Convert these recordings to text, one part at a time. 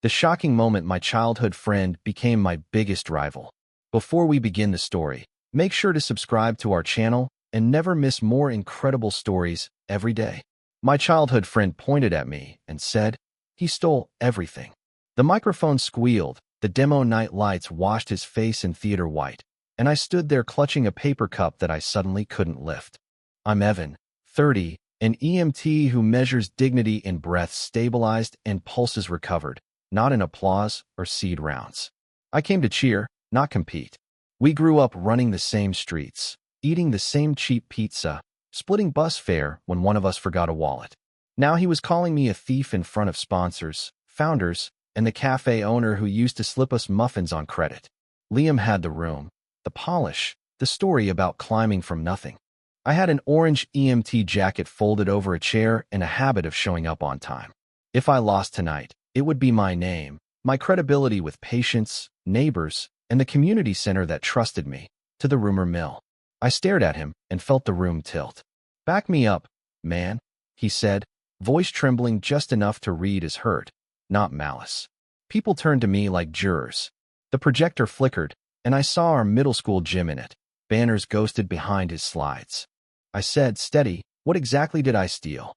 The shocking moment my childhood friend became my biggest rival. Before we begin the story, make sure to subscribe to our channel and never miss more incredible stories every day. My childhood friend pointed at me and said, "He stole everything." The microphone squealed, the demo night lights washed his face in theater white, and I stood there clutching a paper cup that I suddenly couldn't lift. I'm Evan, 30, an EMT who measures dignity in breaths stabilized and pulses recovered, not in applause or seed rounds. I came to cheer, not compete. We grew up running the same streets, eating the same cheap pizza, splitting bus fare when one of us forgot a wallet. Now he was calling me a thief in front of sponsors, founders, and the cafe owner who used to slip us muffins on credit. Liam had the room, the polish, the story about climbing from nothing. I had an orange EMT jacket folded over a chair and a habit of showing up on time. If I lost tonight, it would be my name, my credibility with patients, neighbors, and the community center that trusted me, to the rumor mill. I stared at him and felt the room tilt. "Back me up, man," he said, voice trembling just enough to read as hurt, not malice. People turned to me like jurors. The projector flickered, and I saw our middle school gym in it, banners ghosted behind his slides. I said, "Steady, what exactly did I steal?"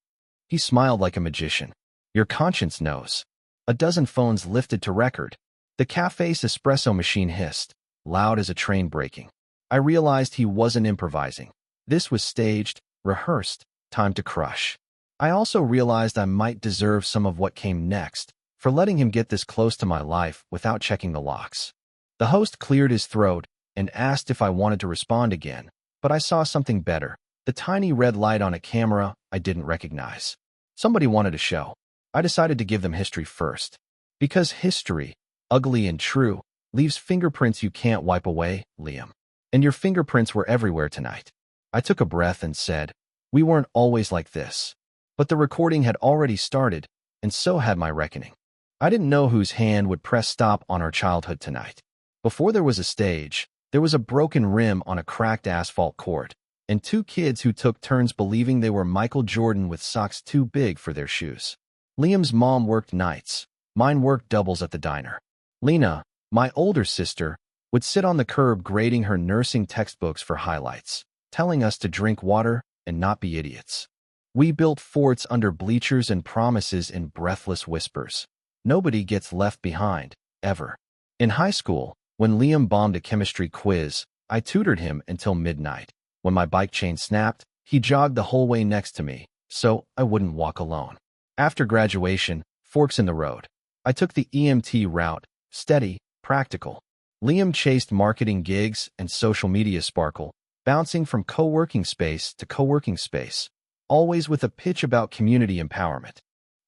He smiled like a magician. "Your conscience knows." A dozen phones lifted to record. The cafe's espresso machine hissed, loud as a train braking. I realized he wasn't improvising. This was staged, rehearsed, time to crush. I also realized I might deserve some of what came next for letting him get this close to my life without checking the locks. The host cleared his throat and asked if I wanted to respond again, but I saw something better, the tiny red light on a camera I didn't recognize. Somebody wanted a show. I decided to give them history first. Because history, ugly and true, leaves fingerprints you can't wipe away, Liam. And your fingerprints were everywhere tonight. I took a breath and said, "We weren't always like this." But the recording had already started, and so had my reckoning. I didn't know whose hand would press stop on our childhood tonight. Before there was a stage, there was a broken rim on a cracked asphalt court, and two kids who took turns believing they were Michael Jordan with socks too big for their shoes. Liam's mom worked nights. Mine worked doubles at the diner. Lena, my older sister, would sit on the curb grading her nursing textbooks for highlights, telling us to drink water and not be idiots. We built forts under bleachers and promises in breathless whispers. Nobody gets left behind, ever. In high school, when Liam bombed a chemistry quiz, I tutored him until midnight. When my bike chain snapped, he jogged the whole way next to me, so I wouldn't walk alone. After graduation, forks in the road. I took the EMT route, steady, practical. Liam chased marketing gigs and social media sparkle, bouncing from co-working space to co-working space, always with a pitch about community empowerment.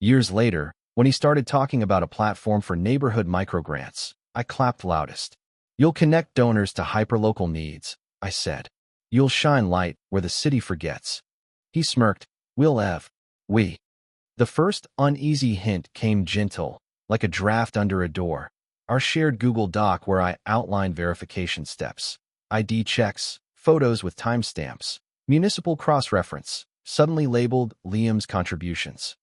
Years later, when he started talking about a platform for neighborhood microgrants, I clapped loudest. "You'll connect donors to hyperlocal needs," I said. "You'll shine light where the city forgets." He smirked. We. The first uneasy hint came gentle, like a draft under a door. Our shared Google Doc where I outlined verification steps. ID checks, photos with timestamps, municipal cross-reference, suddenly labeled Liam's contributions.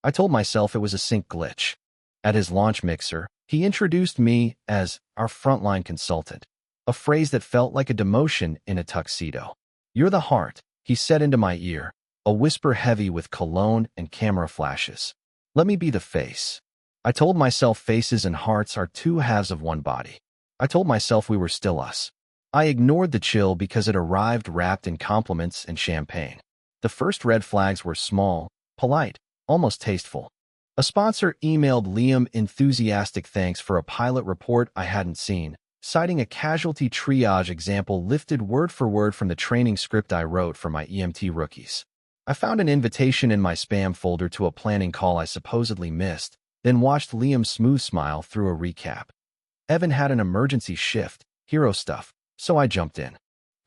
I told myself it was a sync glitch. At his launch mixer, he introduced me as our frontline consultant, a phrase that felt like a demotion in a tuxedo. "You're the heart," he said into my ear, a whisper heavy with cologne and camera flashes. "Let me be the face." I told myself faces and hearts are two halves of one body. I told myself we were still us. I ignored the chill because it arrived wrapped in compliments and champagne. The first red flags were small, polite, almost tasteful. A sponsor emailed Liam enthusiastic thanks for a pilot report I hadn't seen, citing a casualty triage example lifted word for word from the training script I wrote for my EMT rookies. I found an invitation in my spam folder to a planning call I supposedly missed, then watched Liam's smooth smile through a recap. Evan had an emergency shift, hero stuff, so I jumped in.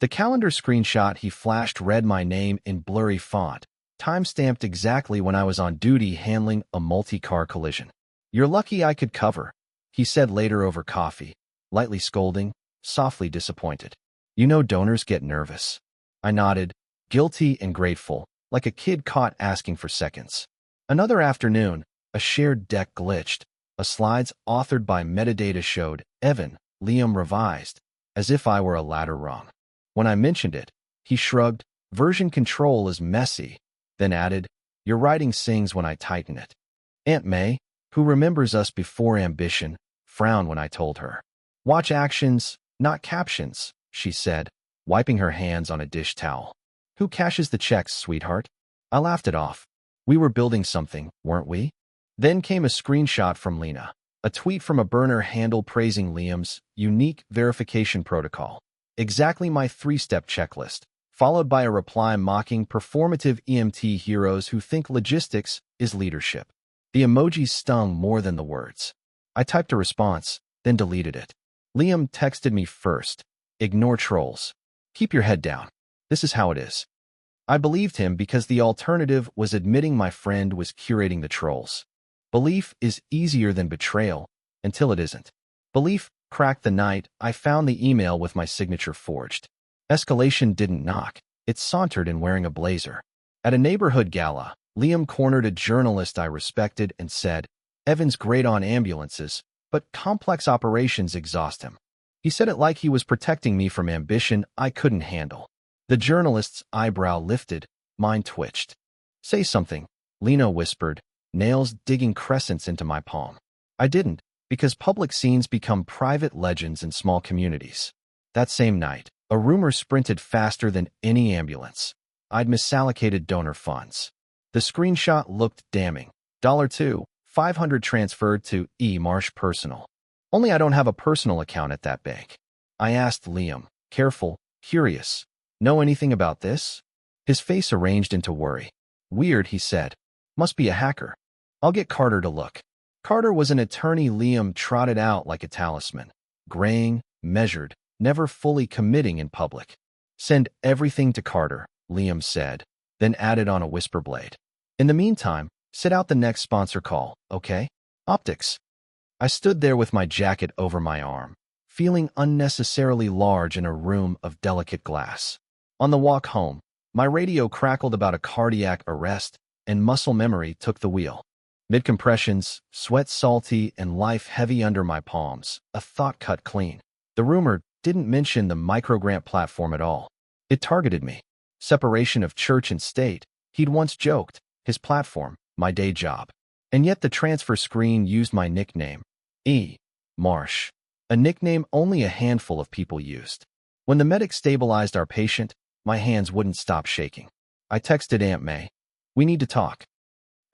The calendar screenshot he flashed read my name in blurry font, time-stamped exactly when I was on duty handling a multi-car collision. "You're lucky I could cover," he said later over coffee, lightly scolding, softly disappointed. "You know donors get nervous." I nodded, guilty and grateful, like a kid caught asking for seconds. Another afternoon, a shared deck glitched. A A slides authored by metadata showed Evan, Liam revised, as if I were a ladder rung. When I mentioned it, he shrugged, version control is messy, then added, your writing sings when I tighten it. Aunt May, who remembers us before ambition, frowned when I told her. Watch actions, not captions, she said, wiping her hands on a dish towel. Who cashes the checks, sweetheart? I laughed it off. We were building something, weren't we? Then came a screenshot from Lena, a tweet from a burner handle praising Liam's unique verification protocol. Exactly my 3-step checklist, followed by a reply mocking performative EMT heroes who think logistics is leadership. The emojis stung more than the words. I typed a response, then deleted it. Liam texted me first. Ignore trolls. Keep your head down. This is how it is. I believed him because the alternative was admitting my friend was curating the trolls. Belief is easier than betrayal, until it isn't. Belief cracked the night I found the email with my signature forged. Escalation didn't knock. It sauntered in wearing a blazer. At a neighborhood gala, Liam cornered a journalist I respected and said, Evan's great on ambulances, but complex operations exhaust him. He said it like he was protecting me from ambition I couldn't handle. The journalist's eyebrow lifted, mine twitched. Say something, Lena whispered, nails digging crescents into my palm. I didn't, because public scenes become private legends in small communities. That same night, a rumor sprinted faster than any ambulance. I'd misallocated donor funds. The screenshot looked damning. $2, 500 transferred to E. Marsh Personal. Only I don't have a personal account at that bank. I asked Liam, careful, curious. Know anything about this? His face arranged into worry. Weird, he said. Must be a hacker. I'll get Carter to look. Carter was an attorney Liam trotted out like a talisman. Graying, measured, never fully committing in public. Send everything to Carter, Liam said, then added on a whisper blade. In the meantime, sit out the next sponsor call, okay? Optics. I stood there with my jacket over my arm, feeling unnecessarily large in a room of delicate glass. On the walk home, my radio crackled about a cardiac arrest, and muscle memory took the wheel. Mid-compressions, sweat salty, and life heavy under my palms, a thought cut clean. The rumor didn't mention the microgrant platform at all. It targeted me. Separation of church and state, he'd once joked, his platform, my day job. And yet the transfer screen used my nickname, E. Marsh, a nickname only a handful of people used. When the medic stabilized our patient, my hands wouldn't stop shaking. I texted Aunt May, we need to talk.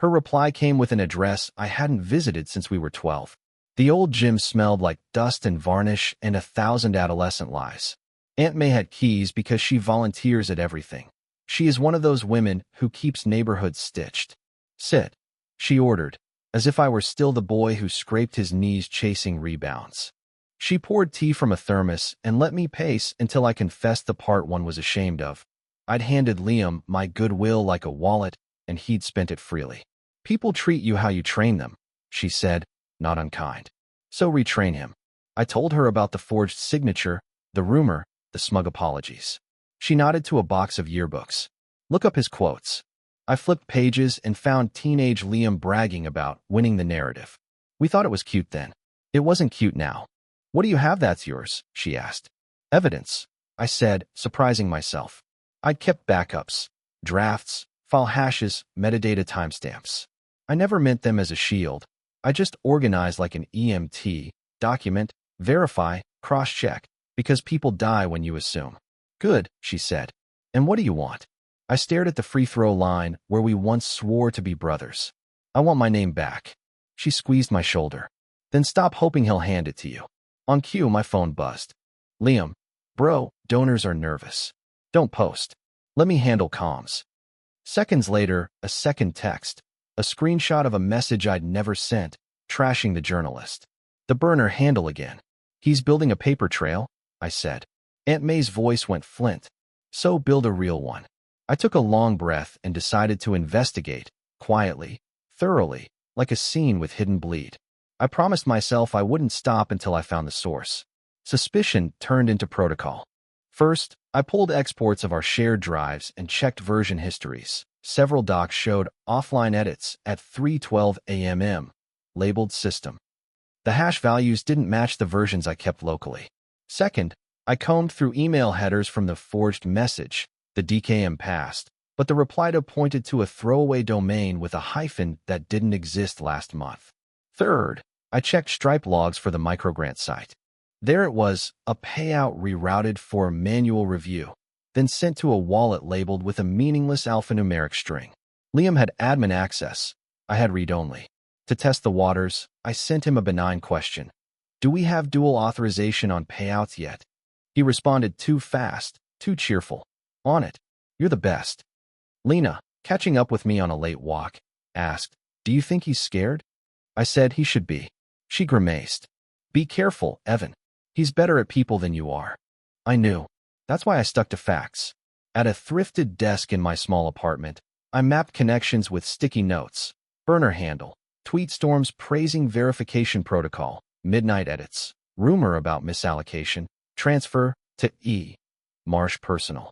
Her reply came with an address I hadn't visited since we were 12. The old gym smelled like dust and varnish and 1,000 adolescent lies. Aunt May had keys because she volunteers at everything. She is one of those women who keeps neighborhoods stitched. Sit, she ordered, as if I were still the boy who scraped his knees chasing rebounds. She poured tea from a thermos and let me pace until I confessed the part one was ashamed of. I'd handed Liam my goodwill like a wallet, and he'd spent it freely. People treat you how you train them, she said, not unkind. So retrain him. I told her about the forged signature, the rumor, the smug apologies. She nodded to a box of yearbooks. Look up his quotes. I flipped pages and found teenage Liam bragging about winning the narrative. We thought it was cute then. It wasn't cute now. What do you have that's yours? She asked. Evidence, I said, surprising myself. I'd kept backups, drafts, file hashes, metadata timestamps. I never meant them as a shield. I just organized like an EMT, document, verify, cross-check, because people die when you assume. Good, she said. And what do you want? I stared at the free throw line where we once swore to be brothers. I want my name back. She squeezed my shoulder. Then stop hoping he'll hand it to you. On cue, my phone buzzed. Liam, bro, donors are nervous. Don't post. Let me handle comms. Seconds later, a second text, a screenshot of a message I'd never sent, trashing the journalist. The burner handle again. He's building a paper trail, I said. Aunt May's voice went flint. So build a real one. I took a long breath and decided to investigate, quietly, thoroughly, like a scene with hidden bleed. I promised myself I wouldn't stop until I found the source. Suspicion turned into protocol. First, I pulled exports of our shared drives and checked version histories. Several docs showed offline edits at 3:12 a.m., labeled system. The hash values didn't match the versions I kept locally. Second, I combed through email headers from the forged message, the DKM passed, but the reply to pointed to a throwaway domain with a hyphen that didn't exist last month. Third, I checked Stripe logs for the microgrant site. There it was, a payout rerouted for manual review, then sent to a wallet labeled with a meaningless alphanumeric string. Liam had admin access. I had read-only. To test the waters, I sent him a benign question. Do we have dual authorization on payouts yet? He responded too fast, too cheerful. On it. You're the best. Lena, catching up with me on a late walk, asked, do you think he's scared? I said he should be. She grimaced. Be careful, Evan. He's better at people than you are. I knew. That's why I stuck to facts. At a thrifted desk in my small apartment, I mapped connections with sticky notes, burner handle, tweet storms praising verification protocol, midnight edits, rumor about misallocation, transfer to E. Marsh personal.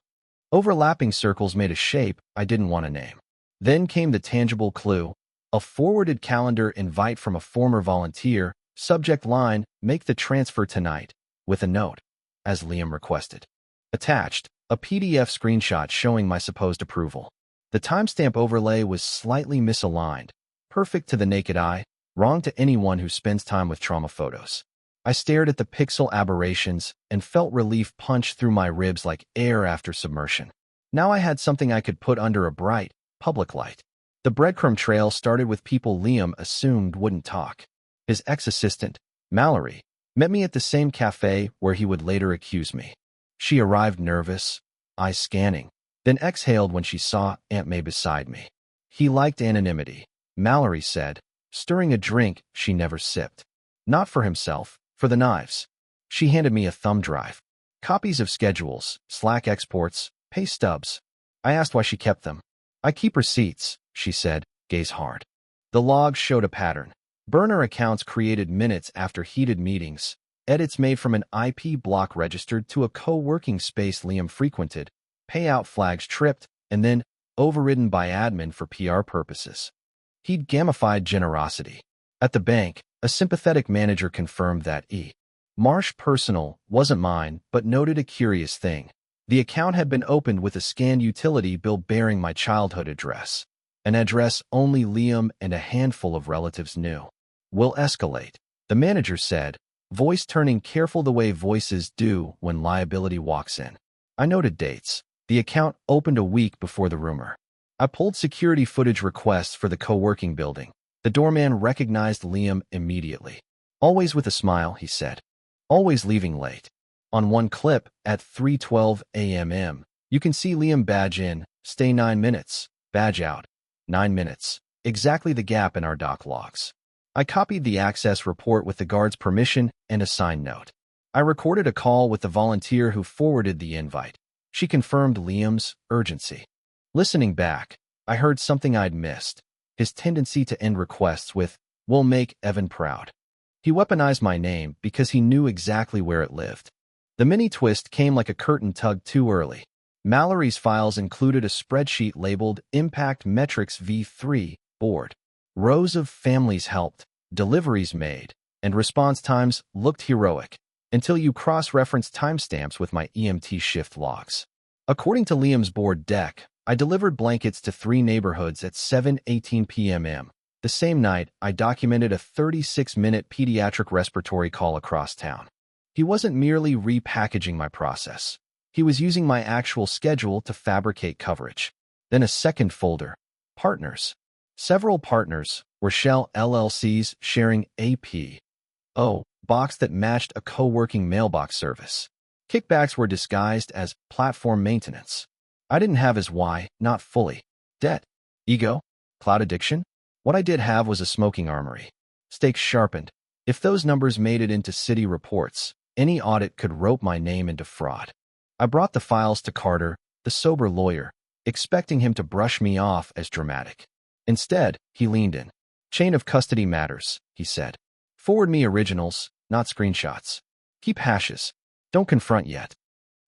Overlapping circles made a shape I didn't want to name. Then came the tangible clue, a forwarded calendar invite from a former volunteer, subject line, make the transfer tonight, with a note, as Liam requested. Attached, a PDF screenshot showing my supposed approval. The timestamp overlay was slightly misaligned, perfect to the naked eye, wrong to anyone who spends time with trauma photos. I stared at the pixel aberrations and felt relief punch through my ribs like air after submersion. Now I had something I could put under a bright, public light. The breadcrumb trail started with people Liam assumed wouldn't talk. His ex-assistant, Mallory, met me at the same cafe where he would later accuse me. She arrived nervous, eyes scanning, then exhaled when she saw Aunt May beside me. He liked anonymity, Mallory said, stirring a drink she never sipped. Not for himself, for the knives. She handed me a thumb drive. Copies of schedules, Slack exports, pay stubs. I asked why she kept them. I keep receipts, she said, gaze hard. The logs showed a pattern. Burner accounts created minutes after heated meetings, edits made from an IP block registered to a co-working space Liam frequented, payout flags tripped, and then overridden by admin for PR purposes. He'd gamified generosity. At the bank, a sympathetic manager confirmed that E. Marsh personal wasn't mine, but noted a curious thing. The account had been opened with a scanned utility bill bearing my childhood address, an address only Liam and a handful of relatives knew. Will escalate, the manager said, voice turning careful the way voices do when liability walks in. I noted dates. The account opened a week before the rumor. I pulled security footage requests for the co-working building. The doorman recognized Liam immediately. Always with a smile, he said. Always leaving late. On one clip, at 3:12 a.m., you can see Liam badge in, stay 9 minutes, badge out, 9 minutes. Exactly the gap in our doc logs. I copied the access report with the guard's permission and a signed note. I recorded a call with the volunteer who forwarded the invite. She confirmed Liam's urgency. Listening back, I heard something I'd missed. His tendency to end requests with, "We'll make Evan proud." He weaponized my name because he knew exactly where it lived. The mini twist came like a curtain tugged too early. Mallory's files included a spreadsheet labeled Impact Metrics V3 board. Rows of families helped, deliveries made, and response times looked heroic, until you cross-referenced timestamps with my EMT shift logs. According to Liam's board deck, I delivered blankets to 3 neighborhoods at 7:18 p.m. The same night, I documented a 36-minute pediatric respiratory call across town. He wasn't merely repackaging my process. He was using my actual schedule to fabricate coverage. Then a second folder, partners. Several partners were Shell LLCs sharing APO box that matched a co-working mailbox service. Kickbacks were disguised as platform maintenance. I didn't have his why, not fully. Debt, ego, cloud addiction. What I did have was a smoking armory. Stakes sharpened. If those numbers made it into city reports, any audit could rope my name into fraud. I brought the files to Carter, the sober lawyer, expecting him to brush me off as dramatic. Instead, he leaned in. Chain of custody matters, he said. Forward me originals, not screenshots. Keep hashes. Don't confront yet.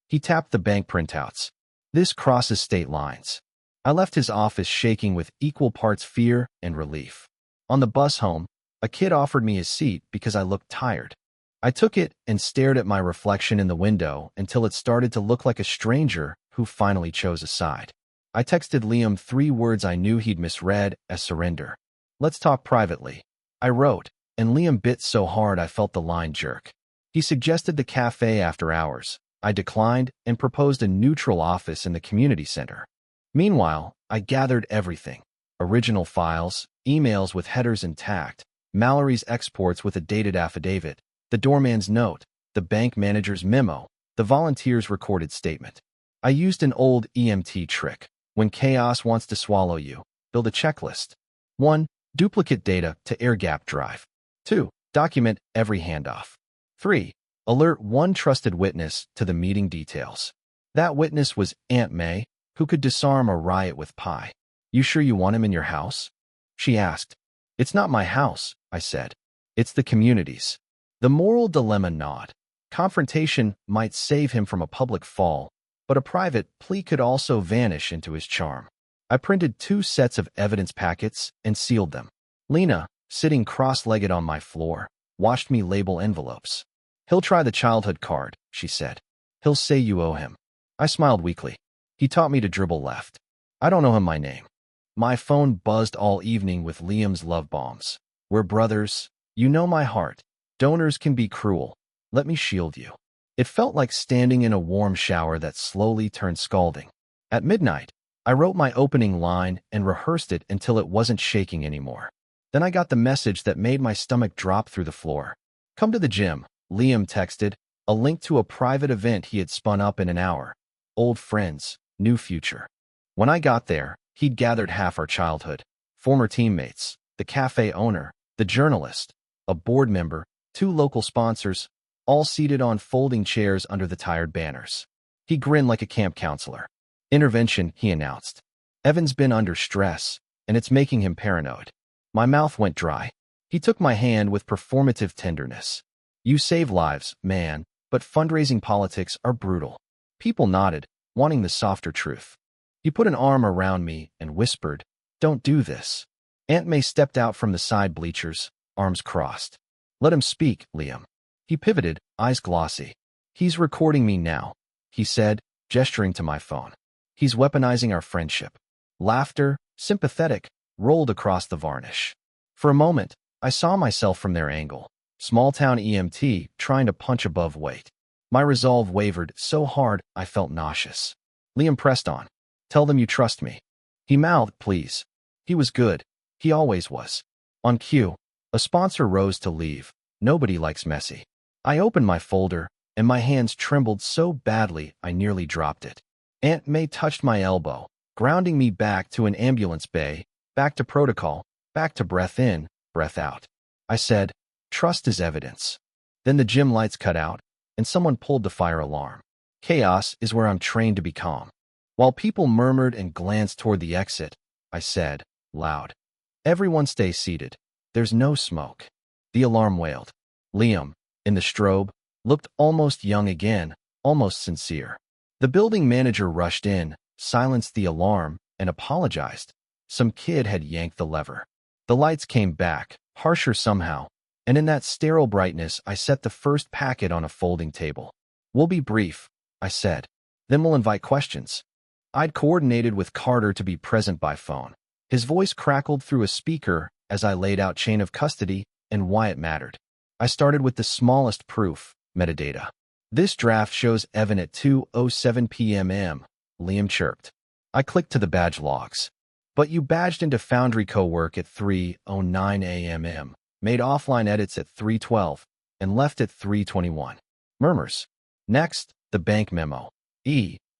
He tapped the bank printouts. This crosses state lines. I left his office shaking with equal parts fear and relief. On the bus home, A kid offered me his seat because I looked tired. I took it and stared at my reflection in the window until it started to look like a stranger who finally chose a side. I texted Liam 3 words I knew he'd misread as surrender. "Let's talk privately," I wrote, and Liam bit so hard I felt the line jerk. He suggested the cafe after hours. I declined and proposed a neutral office in the community center. Meanwhile, I gathered everything: original files, emails with headers intact, Mallory's exports with a dated affidavit, the doorman's note, the bank manager's memo, the volunteer's recorded statement. I used an old EMT trick. When chaos wants to swallow you, build a checklist. 1. Duplicate data to air-gap drive. 2. Document every handoff. 3. Alert one trusted witness to the meeting details. That witness was Aunt May, who could disarm a riot with pie. "You sure you want him in your house?" she asked. "It's not my house," I said. "It's the community's." The moral dilemma gnawed. Confrontation might save him from a public fall, but a private plea could also vanish into his charm. I printed 2 sets of evidence packets and sealed them. Lena, sitting cross-legged on my floor, watched me label envelopes. "He'll try the childhood card," she said. "He'll say you owe him." I smiled weakly. "He taught me to dribble left. I don't owe him my name." My phone buzzed all evening with Liam's love bombs. "We're brothers. You know my heart. Donors can be cruel. Let me shield you." It felt like standing in a warm shower that slowly turned scalding. At midnight, I wrote my opening line and rehearsed it until it wasn't shaking anymore. Then I got the message that made my stomach drop through the floor. "Come to the gym," Liam texted, a link to a private event he had spun up in an hour. Old friends, new future. When I got there, he'd gathered half our childhood. Former teammates, the cafe owner, the journalist, a board member, 2 local sponsors, all seated on folding chairs under the tired banners. He grinned like a camp counselor. "Intervention," he announced. "Evan's been under stress, and it's making him paranoid." My mouth went dry. He took my hand with performative tenderness. "You save lives, man, but fundraising politics are brutal." People nodded, wanting the softer truth. He put an arm around me and whispered, "Don't do this." Aunt May stepped out from the side bleachers, arms crossed. "Let him speak, Liam." He pivoted, eyes glossy. "He's recording me now," he said, gesturing to my phone. "He's weaponizing our friendship." Laughter, sympathetic, rolled across the varnish. For a moment, I saw myself from their angle. Small-town EMT trying to punch above weight. My resolve wavered so hard I felt nauseous. Liam pressed on. "Tell them you trust me." He mouthed, "Please." He was good. He always was. On cue, a sponsor rose to leave. Nobody likes messy. I opened my folder, and my hands trembled so badly I nearly dropped it. Aunt May touched my elbow, grounding me back to an ambulance bay, back to protocol, back to breath in, breath out. I said, "Trust is evidence." Then the gym lights cut out, and someone pulled the fire alarm. Chaos is where I'm trained to be calm. While people murmured and glanced toward the exit, I said, loud, "Everyone stay seated. There's no smoke." The alarm wailed. Liam, in the strobe, looked almost young again, almost sincere. The building manager rushed in, silenced the alarm, and apologized. Some kid had yanked the lever. The lights came back, harsher somehow, and in that sterile brightness I set the first packet on a folding table. "We'll be brief," I said. "Then we'll invite questions." I'd coordinated with Carter to be present by phone. His voice crackled through a speaker as I laid out chain of custody and why it mattered. I started with the smallest proof, metadata. "This draft shows Evan at 2:07 p.m. Liam chirped. I clicked to the badge logs. "But you badged into Foundry co-work at 3:09 a.m., made offline edits at 3:12, and left at 3:21. Murmurs. Next, the bank memo.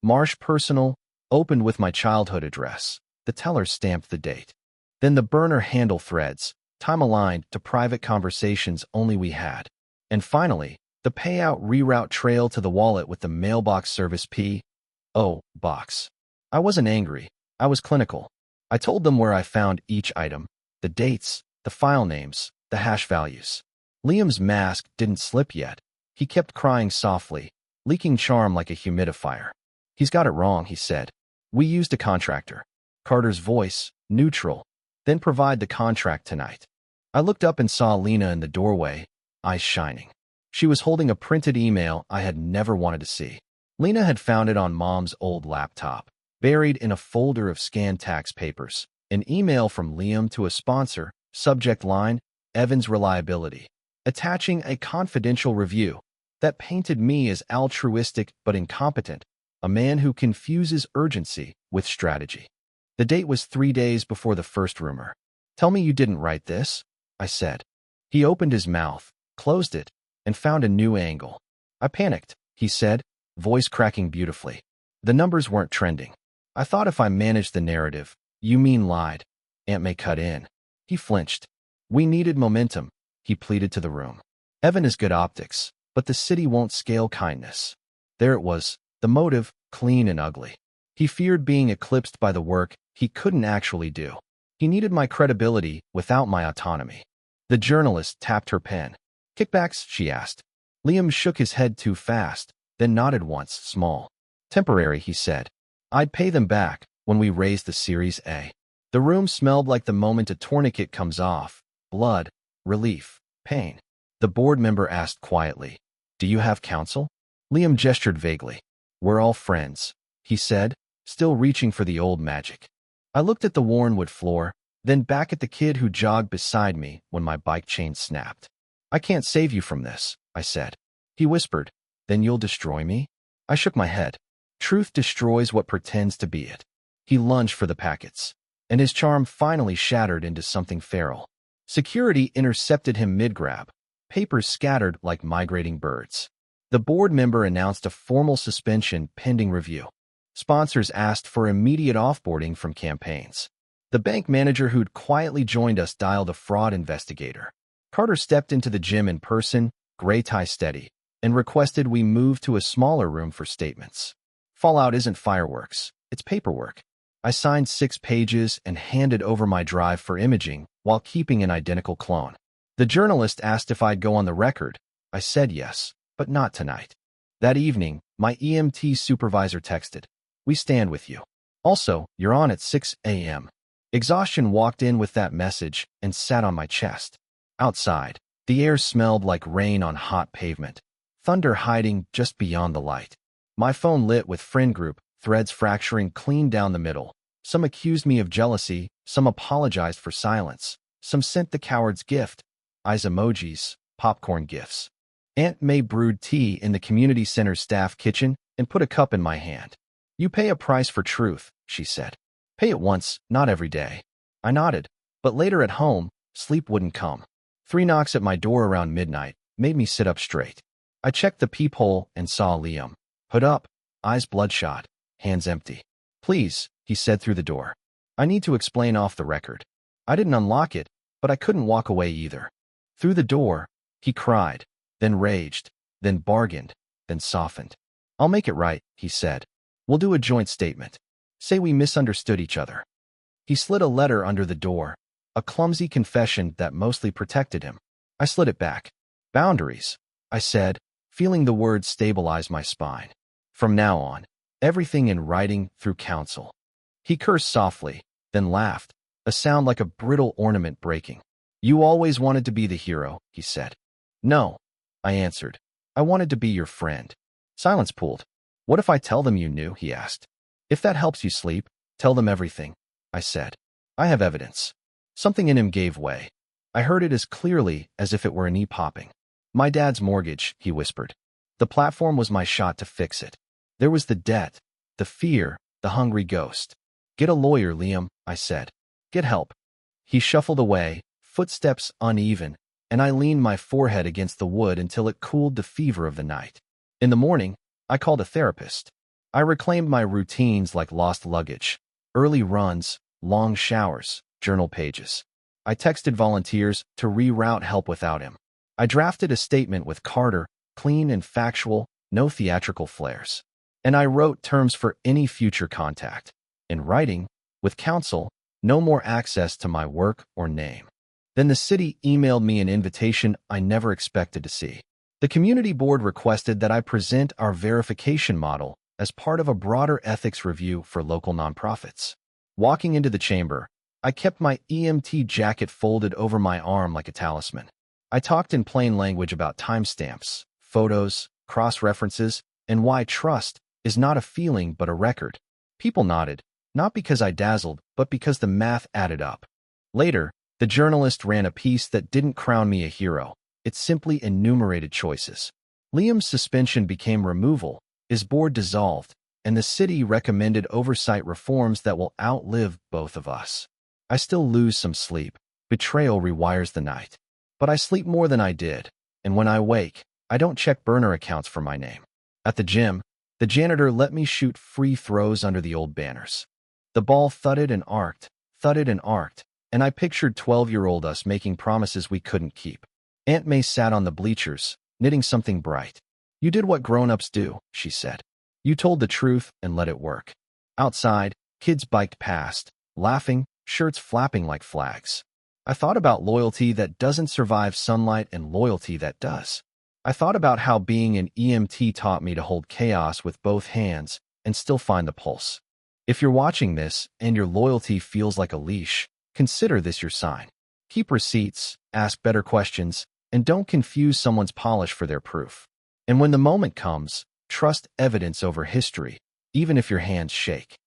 Marsh Personal, opened with my childhood address. The teller stamped the date. Then the burner handle threads, time-aligned to private conversations only we had. And finally, the payout reroute trail to the wallet with the mailbox service P.O. box. I wasn't angry. I was clinical. I told them where I found each item, the dates, the file names, the hash values. Liam's mask didn't slip yet. He kept crying softly, leaking charm like a humidifier. "He's got it wrong," he said. "We used a contractor." Carter's voice, neutral. "Then provide the contract tonight." I looked up and saw Lena in the doorway, eyes shining. She was holding a printed email I had never wanted to see. Lena had found it on Mom's old laptop, buried in a folder of scanned tax papers. An email from Liam to a sponsor, subject line, Evan's reliability, attaching a confidential review that painted me as altruistic but incompetent, a man who confuses urgency with strategy. The date was 3 days before the first rumor. "Tell me you didn't write this," I said. He opened his mouth, closed it, and found a new angle. "I panicked," he said, voice cracking beautifully. "The numbers weren't trending. I thought if I managed the narrative." "You mean lied?" Aunt May cut in. He flinched. "We needed momentum," he pleaded to the room. "Evan is good optics, but the city won't scale kindness." There it was, the motive, clean and ugly. He feared being eclipsed by the work he couldn't actually do. He needed my credibility without my autonomy. The journalist tapped her pen. "Kickbacks?" she asked. Liam shook his head too fast, then nodded once, small. "Temporary," he said. "I'd pay them back when we raised the Series A." The room smelled like the moment a tourniquet comes off. Blood, relief, pain. The board member asked quietly, "Do you have counsel?" Liam gestured vaguely. "We're all friends," he said, still reaching for the old magic. I looked at the worn wood floor, then back at the kid who jogged beside me when my bike chain snapped. "I can't save you from this," I said. He whispered, "Then you'll destroy me?" I shook my head. Truth destroys what pretends to be it. He lunged for the packets, and his charm finally shattered into something feral. Security intercepted him mid-grab, papers scattered like migrating birds. The board member announced a formal suspension pending review. Sponsors asked for immediate offboarding from campaigns. The bank manager who'd quietly joined us dialed a fraud investigator. Carter stepped into the gym in person, gray tie steady, and requested we move to a smaller room for statements. Fallout isn't fireworks, it's paperwork. I signed 6 pages and handed over my drive for imaging while keeping an identical clone. The journalist asked if I'd go on the record. I said yes, but not tonight. That evening, my EMT supervisor texted, "We stand with you. Also, you're on at 6 a.m. Exhaustion walked in with that message and sat on my chest. Outside, the air smelled like rain on hot pavement, thunder hiding just beyond the light. My phone lit with friend group, threads fracturing clean down the middle. Some accused me of jealousy, some apologized for silence, some sent the coward's gift, eyes emojis, popcorn gifs. Aunt May brewed tea in the community center's staff kitchen and put a cup in my hand. "You pay a price for truth," she said. "Pay it once, not every day." I nodded, but later at home, sleep wouldn't come. 3 knocks at my door around midnight made me sit up straight. I checked the peephole and saw Liam. Hood up, eyes bloodshot, hands empty. "Please," he said through the door. "I need to explain off the record." I didn't unlock it, but I couldn't walk away either. Through the door, he cried, then raged, then bargained, then softened. "I'll make it right," he said. "We'll do a joint statement. Say we misunderstood each other." He slid a letter under the door, a clumsy confession that mostly protected him. I slid it back. "Boundaries," I said, feeling the words stabilize my spine. "From now on, everything in writing through counsel." He cursed softly, then laughed, a sound like a brittle ornament breaking. "You always wanted to be the hero," he said. "No," I answered. "I wanted to be your friend." Silence pulled. "What if I tell them you knew?" he asked. "If that helps you sleep, tell them everything," I said. "I have evidence." Something in him gave way. I heard it as clearly as if it were a knee popping. "My dad's mortgage," he whispered. The platform was my shot to fix it. There was the debt, the fear, the hungry ghost. "Get a lawyer, Liam," I said. "Get help." He shuffled away, footsteps uneven, and I leaned my forehead against the wood until it cooled the fever of the night. In the morning, I called a therapist. I reclaimed my routines like lost luggage. Early runs, long showers, journal pages. I texted volunteers to reroute help without him. I drafted a statement with Carter, clean and factual, no theatrical flares. And I wrote terms for any future contact. In writing, with counsel, no more access to my work or name. Then the city emailed me an invitation I never expected to see. The community board requested that I present our verification model as part of a broader ethics review for local nonprofits. Walking into the chamber, I kept my EMT jacket folded over my arm like a talisman. I talked in plain language about timestamps, photos, cross-references, and why trust is not a feeling but a record. People nodded, not because I dazzled, but because the math added up. Later, the journalist ran a piece that didn't crown me a hero. It simply enumerated choices. Liam's suspension became removal, his board dissolved, and the city recommended oversight reforms that will outlive both of us. I still lose some sleep. Betrayal rewires the night. But I sleep more than I did, and when I wake, I don't check burner accounts for my name. At the gym, the janitor let me shoot free throws under the old banners. The ball thudded and arced, and I pictured 12-year-old us making promises we couldn't keep. Aunt May sat on the bleachers, knitting something bright. "You did what grown-ups do," she said. "You told the truth and let it work." Outside, kids biked past, laughing, shirts flapping like flags. I thought about loyalty that doesn't survive sunlight and loyalty that does. I thought about how being an EMT taught me to hold chaos with both hands and still find the pulse. If you're watching this and your loyalty feels like a leash, consider this your sign. Keep receipts, ask better questions, and don't confuse someone's polish for their proof. And when the moment comes, trust evidence over history, even if your hands shake.